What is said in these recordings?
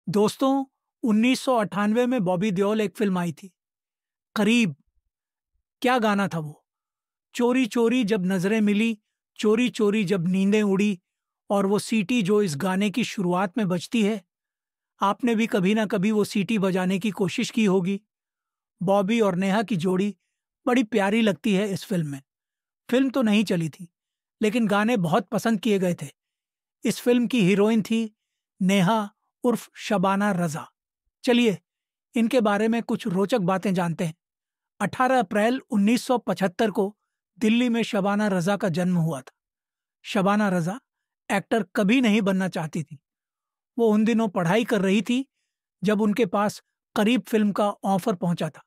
दोस्तों, 1998 में बॉबी देओल एक फिल्म आई थी, करीब। क्या गाना था वो। चोरी चोरी जब नजरें मिली, चोरी चोरी जब नींदें उड़ी, और वो सीटी जो इस गाने की शुरुआत में बजती है। आपने भी कभी ना कभी वो सीटी बजाने की कोशिश की होगी। बॉबी और नेहा की जोड़ी बड़ी प्यारी लगती है इस फिल्म में। फिल्म तो नहीं चली थी, लेकिन गाने बहुत पसंद किए गए थे। इस फिल्म की हीरोइन थी नेहा उर्फ शबाना रजा। चलिए, इनके बारे में कुछ रोचक बातें जानते हैं। 18 अप्रैल 1975 को दिल्ली में शबाना रजा का जन्म हुआ था। शबाना रजा एक्टर कभी नहीं बनना चाहती थी। वो उन दिनों पढ़ाई कर रही थी जब उनके पास करीब फिल्म का ऑफर पहुंचा था।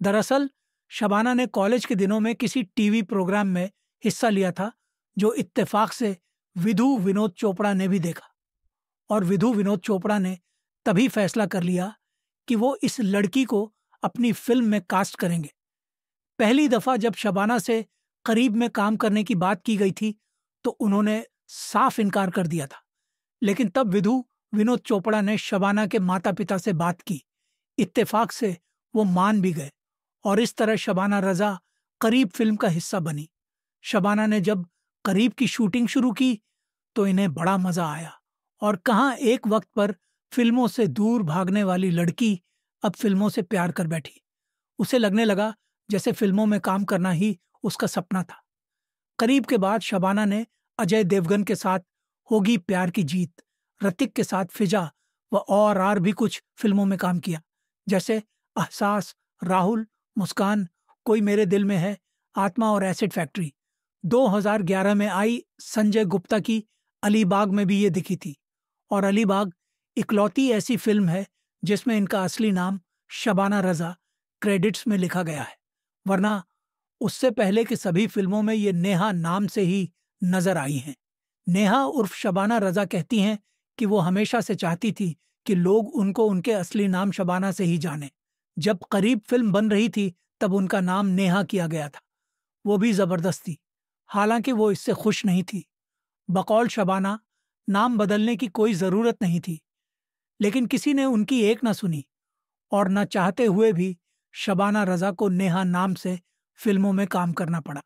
दरअसल शबाना ने कॉलेज के दिनों में किसी टीवी प्रोग्राम में हिस्सा लिया था, जो इत्तेफाक से विधु विनोद चोपड़ा ने भी देखा। और विधु विनोद चोपड़ा ने तभी फैसला कर लिया कि वो इस लड़की को अपनी फिल्म में कास्ट करेंगे। पहली दफा जब शबाना से करीब में काम करने की बात की गई थी, तो उन्होंने साफ इनकार कर दिया था। लेकिन तब विधु विनोद चोपड़ा ने शबाना के माता पिता से बात की। इत्तेफाक से वो मान भी गए, और इस तरह शबाना रजा करीब फिल्म का हिस्सा बनी। शबाना ने जब करीब की शूटिंग शुरू की, तो इन्हें बड़ा मजा आया। और कहाँ एक वक्त पर फिल्मों से दूर भागने वाली लड़की अब फिल्मों से प्यार कर बैठी। उसे लगने लगा जैसे फिल्मों में काम करना ही उसका सपना था। करीब के बाद शबाना ने अजय देवगन के साथ होगी प्यार की जीत, ऋतिक के साथ फिजा व और भी कुछ फिल्मों में काम किया, जैसे एहसास, राहुल, मुस्कान, कोई मेरे दिल में है, आत्मा और एसिड फैक्ट्री। 2011 में आई संजय गुप्ता की अलीबाग में भी ये दिखी थी। और अलीबाग इकलौती ऐसी फिल्म है जिसमें इनका असली नाम शबाना रजा क्रेडिट्स में लिखा गया है, वरना उससे पहले की सभी फिल्मों में ये नेहा नाम से ही नजर आई हैं। नेहा उर्फ शबाना रजा कहती हैं कि वो हमेशा से चाहती थी कि लोग उनको उनके असली नाम शबाना से ही जाने। जब करीब फिल्म बन रही थी, तब उनका नाम नेहा किया गया था, वो भी जबरदस्ती। हालांकि वो इससे खुश नहीं थी। बकौल शबाना नाम बदलने की कोई जरूरत नहीं थी, लेकिन किसी ने उनकी एक न सुनी, और न चाहते हुए भी शबाना रजा को नेहा नाम से फिल्मों में काम करना पड़ा।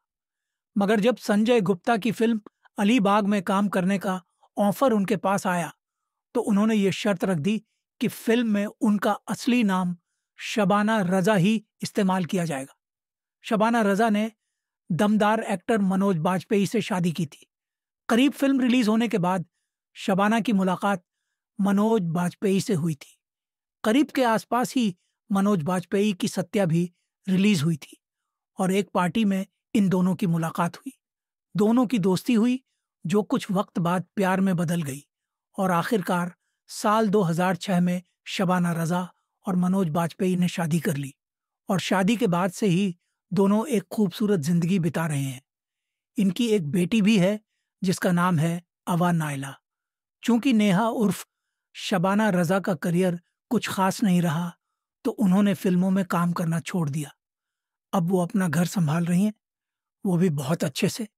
मगर जब संजय गुप्ता की फिल्म अलीबाग में काम करने का ऑफर उनके पास आया, तो उन्होंने ये शर्त रख दी कि फिल्म में उनका असली नाम शबाना रजा ही इस्तेमाल किया जाएगा। शबाना रजा ने दमदार एक्टर मनोज बाजपेयी से शादी की थी। करीब फिल्म रिलीज होने के बाद शबाना की मुलाकात मनोज बाजपेयी से हुई थी। करीब के आसपास ही मनोज बाजपेयी की सत्या भी रिलीज हुई थी, और एक पार्टी में इन दोनों की मुलाकात हुई। दोनों की दोस्ती हुई, जो कुछ वक्त बाद प्यार में बदल गई, और आखिरकार साल 2006 में शबाना रजा और मनोज बाजपेयी ने शादी कर ली। और शादी के बाद से ही दोनों एक खूबसूरत जिंदगी बिता रहे हैं। इनकी एक बेटी भी है जिसका नाम है अवा नायला। चूंकि नेहा उर्फ शबाना रजा का करियर कुछ खास नहीं रहा, तो उन्होंने फिल्मों में काम करना छोड़ दिया। अब वो अपना घर संभाल रही हैं, वो भी बहुत अच्छे से।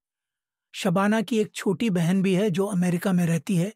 शबाना की एक छोटी बहन भी है जो अमेरिका में रहती है,